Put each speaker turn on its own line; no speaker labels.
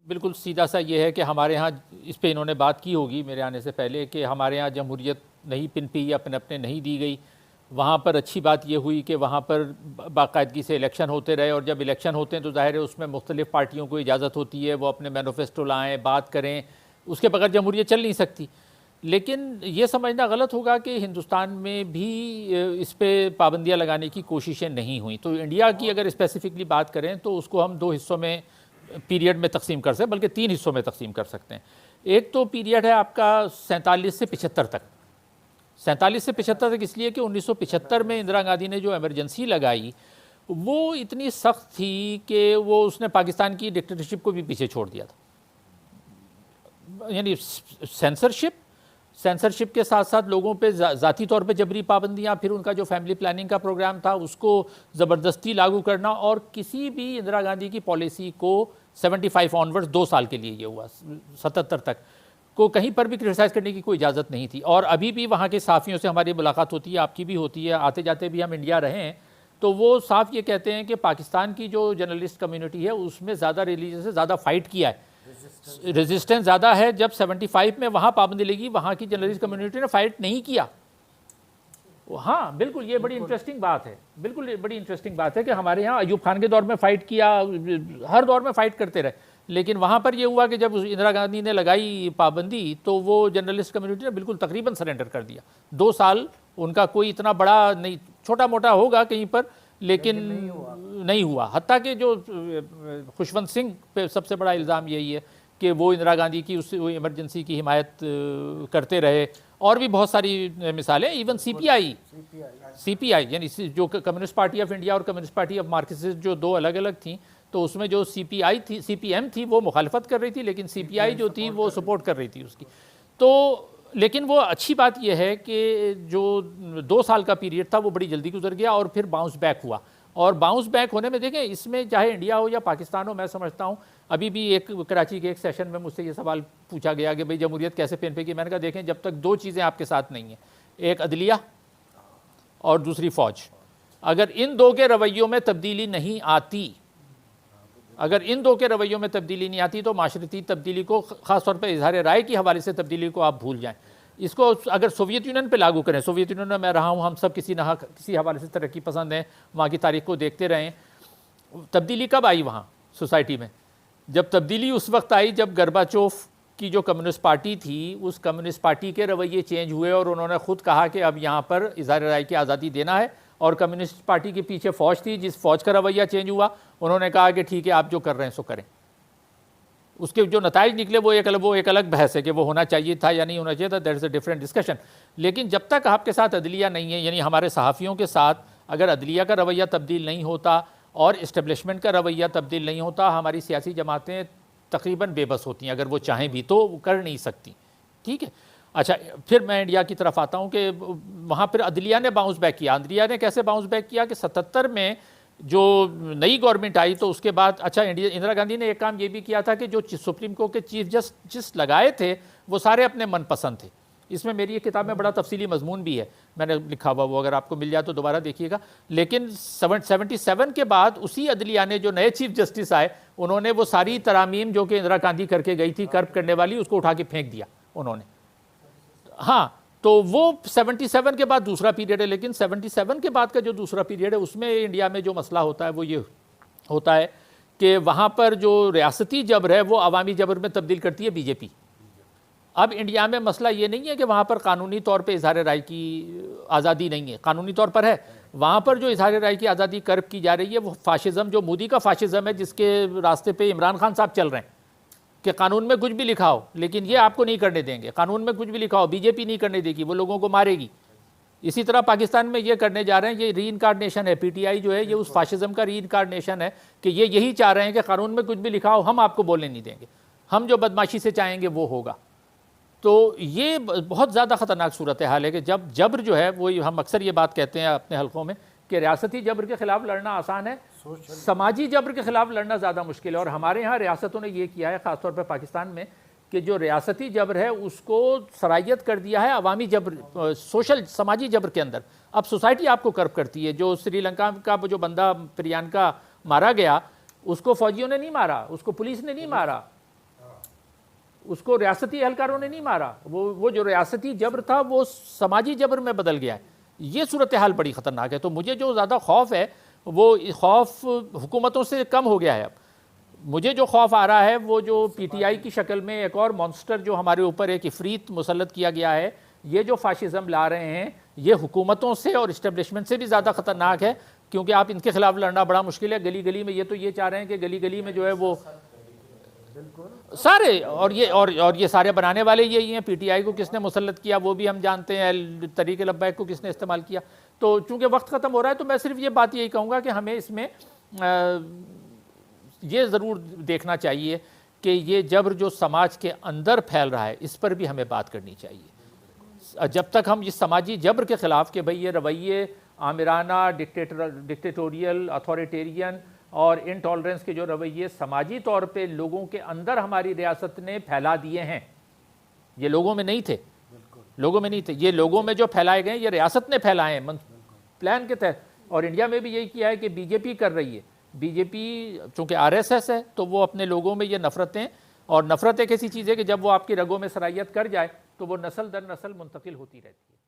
बिल्कुल सीधा सा ये है कि हमारे यहाँ इस पे इन्होंने बात की होगी मेरे आने से पहले कि हमारे यहाँ जमहूरियत नहीं पिनपी अपने अपने नहीं दी गई। वहाँ पर अच्छी बात ये हुई कि वहाँ पर बाकायदगी से इलेक्शन होते रहे, और जब इलेक्शन होते हैं तो ज़ाहिर है उसमें मुख्तलिफ़ पार्टियों को इजाज़त होती है वो अपने मैनिफेस्टो लाएँ, बात करें, उसके बगैर जमहूरियत चल नहीं सकती। लेकिन ये समझना गलत होगा कि हिंदुस्तान में भी इस पर पाबंदियाँ लगाने की कोशिशें नहीं हुई। तो इंडिया की अगर स्पेसिफिकली बात करें तो उसको हम दो हिस्सों में पीरियड में तकसीम कर सकते हैं, बल्कि तीन हिस्सों में तकसीम कर सकते हैं। एक तो पीरियड है आपका 47 से 75 तक। 47 से 75 तक इसलिए कि 1975 में इंदिरा गांधी ने जो इमरजेंसी लगाई वो इतनी सख्त थी कि वो उसने पाकिस्तान की डिक्टेटरशिप को भी पीछे छोड़ दिया था। यानी सेंसरशिप के साथ साथ लोगों पे ज़ाती तौर पे जबरी पाबंदियाँ, फिर उनका जो फैमिली प्लानिंग का प्रोग्राम था उसको ज़बरदस्ती लागू करना, और किसी भी इंदिरा गांधी की पॉलिसी को 75 ऑनवर्ड्स 2 साल के लिए ये हुआ 77 तक को कहीं पर भी क्रिटिसाइज़ करने की कोई इजाज़त नहीं थी। और अभी भी वहाँ के साफ़ियों से हमारी मुलाकात होती है, आपकी भी होती है, आते जाते भी हम इंडिया रहे हैं, तो वो साफ ये कहते हैं कि पाकिस्तान की जो जर्नलिस्ट कम्युनिटी है उसमें ज़्यादा रिलीजन से ज़्यादा फाइट किया है, रेजिस्टेंस ज़्यादा है। जब 75 में वहाँ पाबंदी लगी वहाँ की जर्नलिस्ट कम्युनिटी ने फाइट नहीं किया। हाँ बिल्कुल, ये बड़ी इंटरेस्टिंग बात है, बिल्कुल बड़ी इंटरेस्टिंग बात है कि हमारे यहाँ अयूब खान के दौर में फ़ाइट किया, हर दौर में फ़ाइट करते रहे, लेकिन वहाँ पर ये हुआ कि जब इंदिरा गांधी ने लगाई पाबंदी तो वो जर्नलिस्ट कम्युनिटी ने बिल्कुल तकरीबन सरेंडर कर दिया। 2 साल उनका कोई इतना बड़ा नहीं, छोटा मोटा होगा कहीं पर, लेकिन नहीं हुआ। हत्ता कि जो खुशवंत सिंह पे सबसे बड़ा इल्ज़ाम यही है कि वो इंदिरा गांधी की उस इमरजेंसी की हिमायत करते रहे, और भी बहुत सारी मिसालें। इवन सीपीआई यानी जो कम्युनिस्ट पार्टी ऑफ इंडिया और कम्युनिस्ट पार्टी ऑफ मार्क्सिस्ट जो दो अलग अलग थी, तो उसमें जो सीपीएम थी वो मुखालफत कर रही थी, लेकिन सीपीआई जो थी वो सपोर्ट कर रही थी उसकी। तो लेकिन वो अच्छी बात यह है कि जो 2 साल का पीरियड था वो बड़ी जल्दी गुजर गया और फिर बाउंस बैक हुआ। और बाउंस बैक होने में देखें, इसमें चाहे इंडिया हो या पाकिस्तान हो, मैं समझता हूँ अभी भी एक कराची के एक सेशन में मुझसे ये सवाल पूछा गया कि भाई जमहूरियत कैसे पनपेगी। मैंने कहा देखें, जब तक 2 चीज़ें आपके साथ नहीं हैं, एक अदलिया और दूसरी फ़ौज, अगर इन 2 के रवैयों में तब्दीली नहीं आती, अगर इन 2 के रवैयों में तब्दीली नहीं आती तो माशरती तब्दीली को, ख़ास तौर पर इजहार राय के हवाले से तब्दीली को आप भूल जाएं। इसको अगर सोवियत यूनियन पे लागू करें, सोवियत यूनियन में मैं रहा हूँ, हम सब किसी हवाले से तरक्की पसंद हैं, वहाँ की तारीख को देखते रहें। तब्दीली कब आई वहाँ सोसाइटी में? जब तब्दीली उस वक्त आई जब गर्बाचोफ की जो कम्युनिस्ट पार्टी थी, उस कम्युनिस्ट पार्टी के रवैये चेंज हुए और उन्होंने खुद कहा कि अब यहाँ पर इजहार राय की आज़ादी देना है, और कम्युनिस्ट पार्टी के पीछे फ़ौज थी, जिस फ़ौज का रवैया चेंज हुआ उन्होंने कहा कि ठीक है आप जो कर रहे हैं सो करें। उसके जो नताइज निकले वो एक अलग बहस है कि वो होना चाहिए था या नहीं होना चाहिए था, that is a different discussion. लेकिन जब तक आपके साथ अदलिया नहीं है, यानी हमारे सहाफ़ियों के साथ अगर अदलिया का रवैया तब्दील नहीं होता और इस्टेब्लिशमेंट का रवैया तब्दील नहीं होता, हमारी सियासी जमातें तकरीबन बेबस होती हैं, अगर वो चाहें भी तो कर नहीं सकती। ठीक है, अच्छा फिर मैं इंडिया की तरफ आता हूँ कि वहाँ फिर अदलिया ने बाउंस बैक किया। अदलिया ने कैसे बाउंस बैक किया कि 77 में जो नई गवर्नमेंट आई तो उसके बाद, अच्छा इंदिरा गांधी ने एक काम ये भी किया था कि जो सुप्रीम कोर्ट के चीफ जस्टिस लगाए थे वो सारे अपने मनपसंद थे। इसमें मेरी एक किताब में बड़ा तफसीली मजमून भी है, मैंने लिखा हुआ, वो अगर आपको मिल जाए तो दोबारा देखिएगा। लेकिन 77 के बाद उसी अदलिया ने, जो नए चीफ जस्टिस आए, उन्होंने वो सारी तरामीम जो कि इंदिरा गांधी करके गई थी कर्ब करने वाली, उसको उठा के फेंक दिया उन्होंने। हाँ, तो वो 77 के बाद दूसरा पीरियड है। लेकिन 77 के बाद का जो दूसरा पीरियड है उसमें इंडिया में जो मसला होता है वो ये होता है कि वहाँ पर जो रियासती जबर है वो अवामी जबर में तब्दील करती है बीजेपी। अब इंडिया में मसला ये नहीं है कि वहाँ पर कानूनी तौर पे इजहार राय की आज़ादी नहीं है, कानूनी तौर पर है। वहाँ पर जो इजहार राय की आज़ादी कर्ब की जा रही है वो फाशिज़म, जो मोदी का फाशिज़म है, जिसके रास्ते पे इमरान खान साहब चल रहे हैं कि कानून में कुछ भी लिखा हो लेकिन ये आपको नहीं करने देंगे। कानून में कुछ भी लिखा हो बीजेपी नहीं करने देगी, वो लोगों को मारेगी। इसी तरह पाकिस्तान में ये करने जा रहे हैं, ये रीइनकार्नेशन है। पीटीआई जो है ये उस फाशिज़म का रीइनकार्नेशन है कि ये यही चाह रहे हैं कि कानून में कुछ भी लिखा हो हम आपको बोलने नहीं देंगे, हम जो बदमाशी से चाहेंगे वो होगा। तो ये बहुत ज़्यादा ख़तरनाक सूरत हाल है कि जब जबर जो है वो, हम अक्सर ये बात कहते हैं अपने हलकों में कि रियासती जबर के ख़िलाफ़ लड़ना आसान है, समाजी जबर के ख़िलाफ़ लड़ना ज़्यादा मुश्किल है। और हमारे यहाँ रियासतों ने ये किया है, ख़ासतौर पर पाकिस्तान में, कि जो रियासती जबर है उसको सराहियत कर दिया है अवामी जबर, सोशल समाजी जबर के अंदर। अब सोसाइटी आपको कर्ब करती है। जो श्रीलंका का जो बंदा प्रियंका मारा गया, उसको फ़ौजियों ने नहीं मारा, उसको पुलिस ने नहीं मारा, उसको रियासती एहलकारों ने नहीं मारा, वो जो रियासती जबर था वो समाजी जबर में बदल गया है। ये सूरत हाल बड़ी ख़तरनाक है। तो मुझे जो ज़्यादा खौफ है वो खौफ हुकूमतों से कम हो गया है। अब मुझे जो खौफ आ रहा है वो जो पीटीआई की शक्ल में एक और मॉन्स्टर जो हमारे ऊपर एक इफरीत मुसल्लत किया गया है, ये जो फाशिज़म ला रहे हैं, ये हुकूमतों से और इस्टेब्लिशमेंट से भी ज़्यादा ख़तरनाक है, क्योंकि आप इनके खिलाफ लड़ना बड़ा मुश्किल है। गली गली में ये तो ये चाह रहे हैं कि गली गली में जो है वो सारे और ये सारे बनाने वाले यही हैं। पीटीआई को किसने मुसल्लत किया वो भी हम जानते हैं, तरीक़े लब्बैक को किसने इस्तेमाल किया। तो चूँकि वक्त ख़त्म हो रहा है तो मैं सिर्फ ये बात यही कहूँगा कि हमें इसमें ये ज़रूर देखना चाहिए कि ये जबर जो समाज के अंदर फैल रहा है, इस पर भी हमें बात करनी चाहिए। जब तक हम इस समाजी जबर के ख़िलाफ़ कि भाई ये रवैये आमिराना, डिक्टेटोरियल, अथॉरिटेरियन और इनटॉलरेंस के जो रवैये समाजी तौर पे लोगों के अंदर हमारी रियासत ने फैला दिए हैं, ये लोगों में नहीं थे, लोगों में नहीं थे, ये लोगों में जो फैलाए गए ये रियासत ने फैलाए हैं प्लान के तहत। और इंडिया में भी यही किया है कि बीजेपी कर रही है। बीजेपी चूँकि आरएसएस है तो वो अपने लोगों में ये नफ़रतें, और नफ़रत एक ऐसी चीज़ है कि जब वो आपकी रगों में सरायत कर जाए तो वो नस्ल दर नस्ल मुंतकिल होती रहती है।